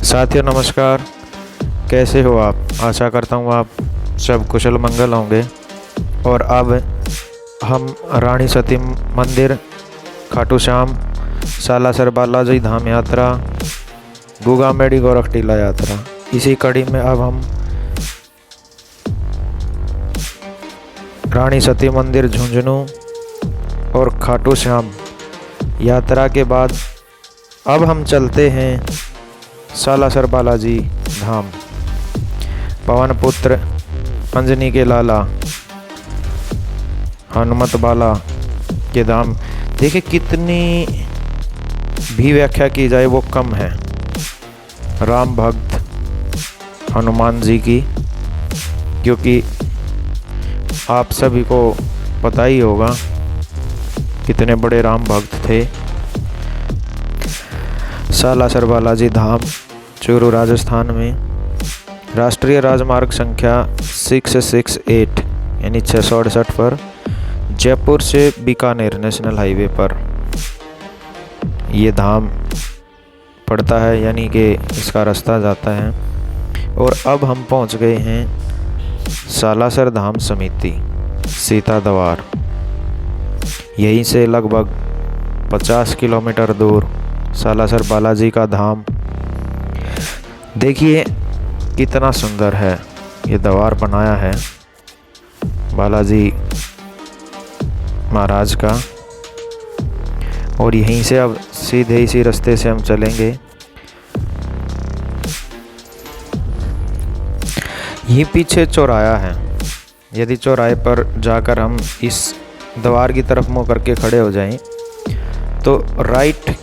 साथियों नमस्कार, कैसे हो आप। आशा करता हूँ आप सब कुशल मंगल होंगे। और अब हम रानी सती मंदिर, खाटू श्याम, सालासर बालाजी धाम यात्रा, गुगामेड़ी गोरख टीला यात्रा, इसी कड़ी में अब हम रानी सती मंदिर झुंझुनू और खाटू श्याम यात्रा के बाद अब हम चलते हैं सालासर बालाजी धाम, पवन पुत्र अंजनी के लाला हनुमत बाला के धाम। देखिए कितनी भी व्याख्या की जाए वो कम है राम भक्त हनुमान जी की, क्योंकि आप सभी को पता ही होगा कितने बड़े राम भक्त थे। सालासर बालाजी धाम चूरू राजस्थान में राष्ट्रीय राजमार्ग संख्या 668 यानी 668 पर जयपुर से बीकानेर नेशनल हाईवे पर ये धाम पड़ता है, यानी कि इसका रास्ता जाता है। और अब हम पहुंच गए हैं सालासर धाम समिति सीता द्वार। यहीं से लगभग 50 किलोमीटर दूर सालासर बालाजी का धाम। देखिए कितना सुंदर है ये द्वार बनाया है बालाजी महाराज का। और यहीं से अब सीधे इसी रास्ते से हम चलेंगे। यहीं पीछे चौराहा है। यदि चौराहे पर जाकर हम इस द्वार की तरफ मुँह करके खड़े हो जाएं तो राइट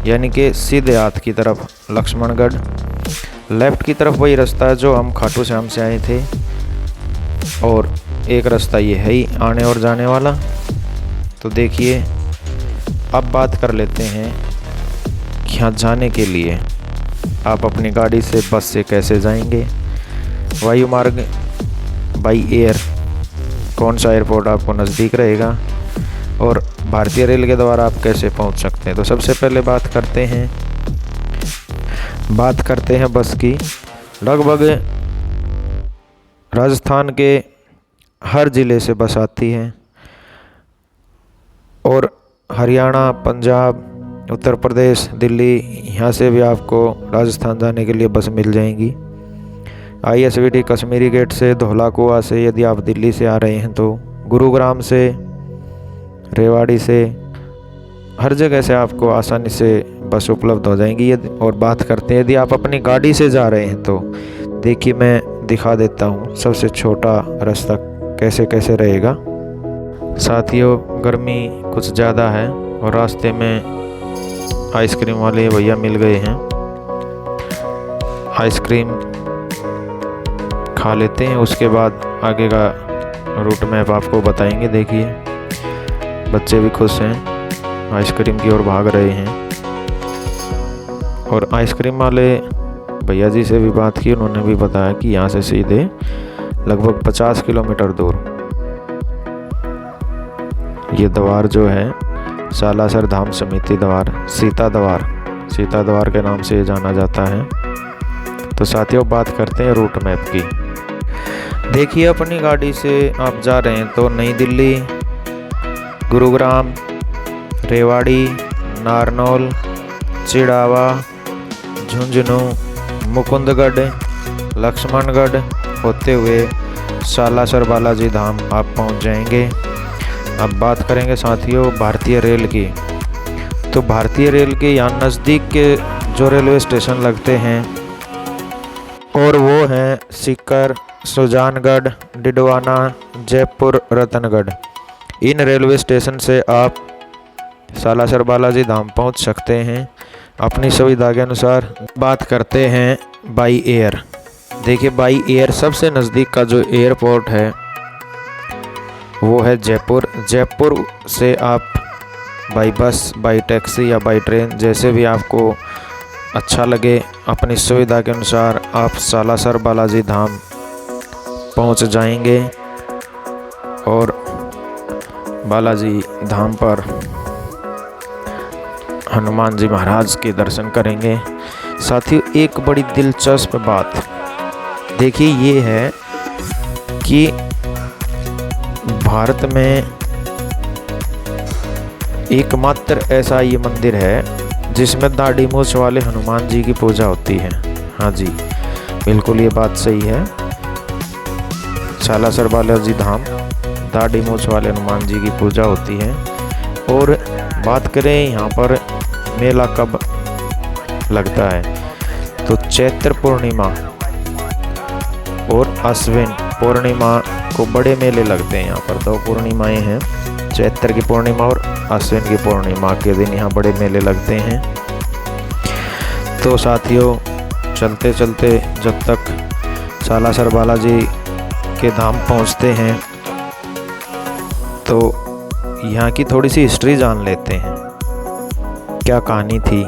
यानी कि सीधे हाथ की तरफ लक्ष्मणगढ़, लेफ्ट की तरफ वही रास्ता है जो हम खाटू श्याम से आए थे, और एक रास्ता ये है ही आने और जाने वाला। तो देखिए अब बात कर लेते हैं कि यहाँ जाने के लिए आप अपनी गाड़ी से, बस से कैसे जाएंगे, वायु मार्ग, बाई एयर, कौन सा एयरपोर्ट आपको नज़दीक रहेगा, और भारतीय रेल के द्वारा आप कैसे पहुंच सकते हैं। तो सबसे पहले बात करते हैं बस की। लगभग राजस्थान के हर ज़िले से बस आती है, और हरियाणा, पंजाब, उत्तर प्रदेश, दिल्ली, यहाँ से भी आपको राजस्थान जाने के लिए बस मिल जाएंगी। ISBT कश्मीरी गेट से, धौलाकुआ से यदि आप दिल्ली से आ रहे हैं तो, गुरुग्राम से, रेवाड़ी से, हर जगह से आपको आसानी से बस उपलब्ध हो जाएंगी। यदि और बात करते हैं यदि आप अपनी गाड़ी से जा रहे हैं तो देखिए मैं दिखा देता हूँ सबसे छोटा रास्ता कैसे कैसे रहेगा। साथियों गर्मी कुछ ज़्यादा है और रास्ते में आइसक्रीम वाले भैया मिल गए हैं। आइसक्रीम खा लेते हैं, उसके बाद आगे का रूट मैप आपको बताएंगे। देखिए बच्चे भी खुश हैं, आइसक्रीम की ओर भाग रहे हैं। और आइसक्रीम वाले भैया जी से भी बात की, उन्होंने भी बताया कि यहाँ से सीधे लगभग 50 किलोमीटर दूर ये द्वार जो है सालासर धाम समिति द्वार, सीता द्वार के नाम से जाना जाता है। तो साथियों बात करते हैं रूट मैप की। देखिए अपनी गाड़ी से आप जा रहे हैं तो नई दिल्ली, गुरुग्राम, रेवाड़ी, नारनौल, चिड़ावा, झुंझुनू, मुकुंदगढ़, लक्ष्मणगढ़ होते हुए सालासर बालाजी धाम आप पहुंच जाएंगे। अब बात करेंगे साथियों भारतीय रेल की। तो भारतीय रेल के यहाँ नज़दीक के जो रेलवे स्टेशन लगते हैं और वो हैं सीकर, सुजानगढ़, डिडवाना, जयपुर, रतनगढ़। इन रेलवे स्टेशन से आप सालासर बालाजी धाम पहुंच सकते हैं अपनी सुविधा के अनुसार। बात करते हैं बाई एयर। देखिए बाई एयर सबसे नज़दीक का जो एयरपोर्ट है वो है जयपुर। जयपुर से आप बाई बस, बाई टैक्सी या बाई ट्रेन, जैसे भी आपको अच्छा लगे अपनी सुविधा के अनुसार आप सालासर बालाजी धाम पहुंच जाएंगे। और बालाजी धाम पर हनुमान जी महाराज के दर्शन करेंगे। साथियों, एक बड़ी दिलचस्प बात देखिए ये है कि भारत में एकमात्र ऐसा ये मंदिर है जिसमें दाढ़ी मूंछ वाले हनुमान जी की पूजा होती है। हाँ जी, बिल्कुल ये बात सही है। सालासर बालाजी धाम दाढ़ी मूंछ वाले हनुमान जी की पूजा होती है। और बात करें यहाँ पर मेला कब लगता है, तो चैत्र पूर्णिमा और अश्विन पूर्णिमा को बड़े मेले लगते हैं। यहाँ पर 2 पूर्णिमाएं हैं, चैत्र की पूर्णिमा और अश्विन की पूर्णिमा के दिन यहाँ बड़े मेले लगते हैं। तो साथियों, चलते चलते जब तक सालासर बालाजी के धाम पहुँचते हैं तो यहाँ की थोड़ी सी हिस्ट्री जान लेते हैं, क्या कहानी थी।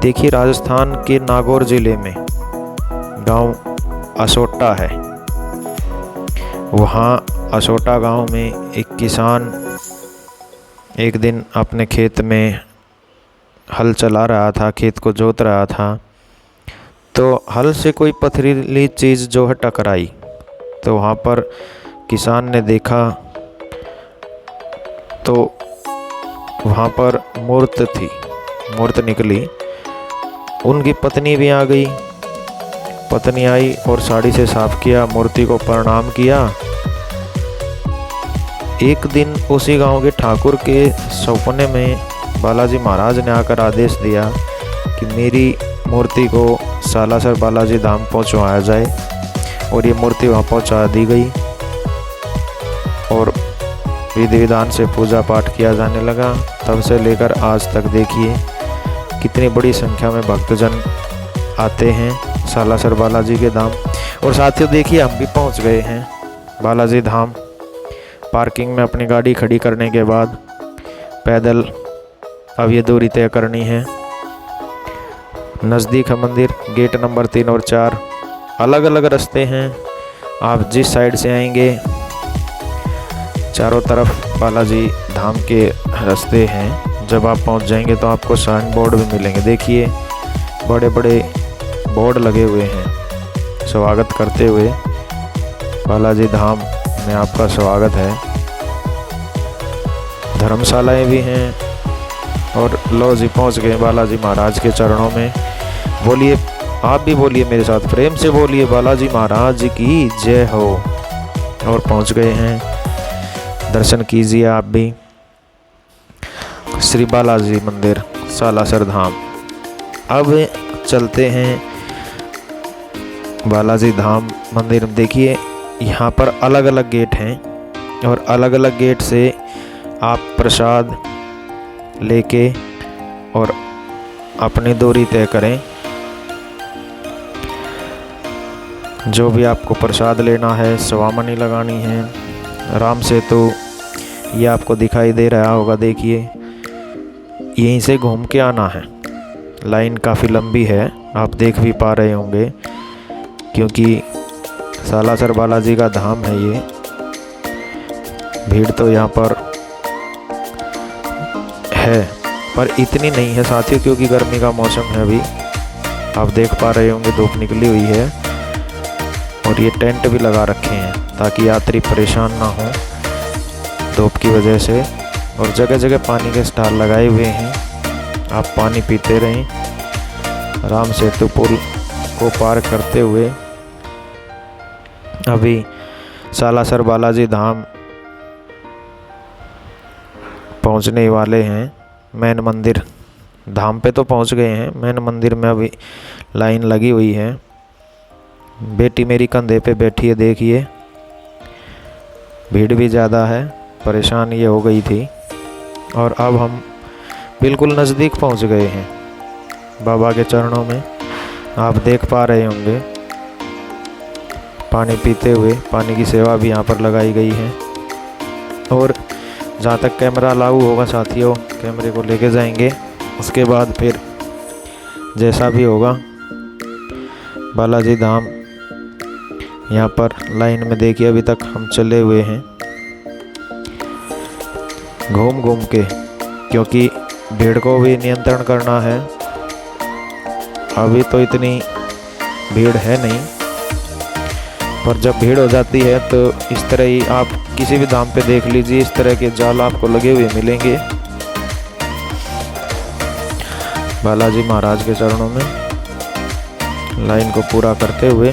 देखिए, राजस्थान के नागौर ज़िले में गांव असोटा है। वहाँ असोटा गांव में एक किसान एक दिन अपने खेत में हल चला रहा था, खेत को जोत रहा था, तो हल से कोई पथरीली चीज़ जो है टकराई। तो वहाँ पर किसान ने देखा तो वहाँ पर मूर्त थी, मूर्त निकली। उनकी पत्नी भी आ गई, पत्नी आई और साड़ी से साफ किया, मूर्ति को प्रणाम किया। एक दिन उसी गांव के ठाकुर के सपने में बालाजी महाराज ने आकर आदेश दिया कि मेरी मूर्ति को सालासर बालाजी धाम पहुंचवाया जाए, और ये मूर्ति वहाँ पहुंचा दी गई और विधि विधान से पूजा पाठ किया जाने लगा। तब से लेकर आज तक देखिए कितनी बड़ी संख्या में भक्तजन आते हैं सालासर बालाजी के धाम। और साथियों, देखिए हम भी पहुंच गए हैं बालाजी धाम। पार्किंग में अपनी गाड़ी खड़ी करने के बाद पैदल अब ये दूरी तय करनी है। नज़दीक है मंदिर, गेट नंबर 3 और 4 अलग अलग रास्ते हैं। आप जिस साइड से आएंगे चारों तरफ बालाजी धाम के रास्ते हैं। जब आप पहुंच जाएंगे तो आपको साइन बोर्ड भी मिलेंगे। देखिए, बड़े बड़े बोर्ड लगे हुए हैं स्वागत करते हुए, बालाजी धाम में आपका स्वागत है। धर्मशालाएं भी हैं। और लो जी, पहुंच गए बालाजी महाराज के चरणों में। बोलिए, आप भी बोलिए मेरे साथ, प्रेम से बोलिए, बालाजी महाराज की जय हो। और पहुंच गए हैं, दर्शन कीजिए आप भी। श्री बालाजी मंदिर सालासर धाम। अब चलते हैं बालाजी धाम मंदिर। देखिए, यहाँ पर अलग अलग गेट हैं और अलग अलग गेट से आप प्रसाद लेके और अपनी दूरी तय करें। जो भी आपको प्रसाद लेना है, सवामनी लगानी है, राम सेतु ये आपको दिखाई दे रहा होगा। देखिए, यहीं से घूम के आना है। लाइन काफ़ी लंबी है, आप देख भी पा रहे होंगे, क्योंकि सालासर बालाजी का धाम है ये। भीड़ तो यहाँ पर है, पर इतनी नहीं है साथियों, क्योंकि गर्मी का मौसम है। अभी आप देख पा रहे होंगे धूप निकली हुई है और ये टेंट भी लगा रखे हैं ताकि यात्री परेशान ना हो धूप की वजह से। और जगह जगह पानी के स्टॉल लगाए हुए हैं, आप पानी पीते रहें। राम सेतु पुल को पार करते हुए अभी सालासर बालाजी धाम पहुंचने वाले हैं। मेन मंदिर धाम पे तो पहुंच गए हैं, मेन मंदिर में अभी लाइन लगी हुई है। बेटी मेरी कंधे पे बैठी है, देखिए भीड़ भी ज़्यादा है, परेशान ये हो गई थी। और अब हम बिल्कुल नज़दीक पहुंच गए हैं बाबा के चरणों में। आप देख पा रहे होंगे पानी पीते हुए, पानी की सेवा भी यहाँ पर लगाई गई है। और जहाँ तक कैमरा अलाउ होगा साथियों, कैमरे को लेके जाएंगे, उसके बाद फिर जैसा भी होगा। बालाजी धाम यहाँ पर लाइन में देखिए अभी तक हम चले हुए हैं घूम घूम के, क्योंकि भीड़ को भी नियंत्रण करना है। अभी तो इतनी भीड़ है नहीं, पर जब भीड़ हो जाती है तो इस तरह ही आप किसी भी धाम पे देख लीजिए, इस तरह के जाल आपको लगे हुए मिलेंगे बालाजी महाराज के चरणों में, लाइन को पूरा करते हुए।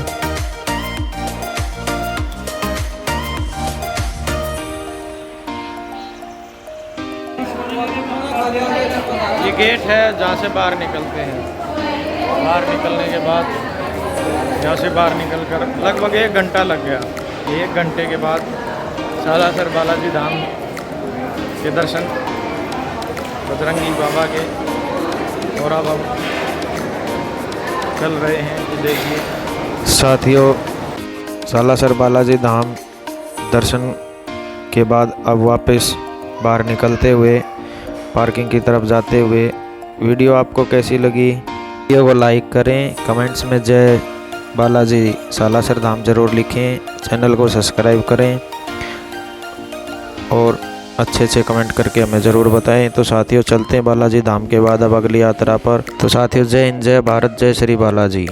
ये गेट है जहाँ से बाहर निकलते हैं। बाहर निकलने के बाद यहाँ से बाहर निकलकर लगभग 1 घंटा लग गया। 1 घंटे के बाद सालासर बालाजी धाम के दर्शन बजरंगी बाबा के, और अब हम चल रहे हैं। तो देखिए साथियों, सालासर बालाजी धाम दर्शन के बाद अब वापस बाहर निकलते हुए पार्किंग की तरफ जाते हुए। वीडियो आपको कैसी लगी? वीडियो को लाइक करें, कमेंट्स में जय बालाजी सालासर धाम ज़रूर लिखें, चैनल को सब्सक्राइब करें और अच्छे कमेंट करके हमें ज़रूर बताएं। तो साथियों चलते हैं बालाजी धाम के बाद अब अगली यात्रा पर। तो साथियों जय हिंद, जय भारत, जय श्री बालाजी।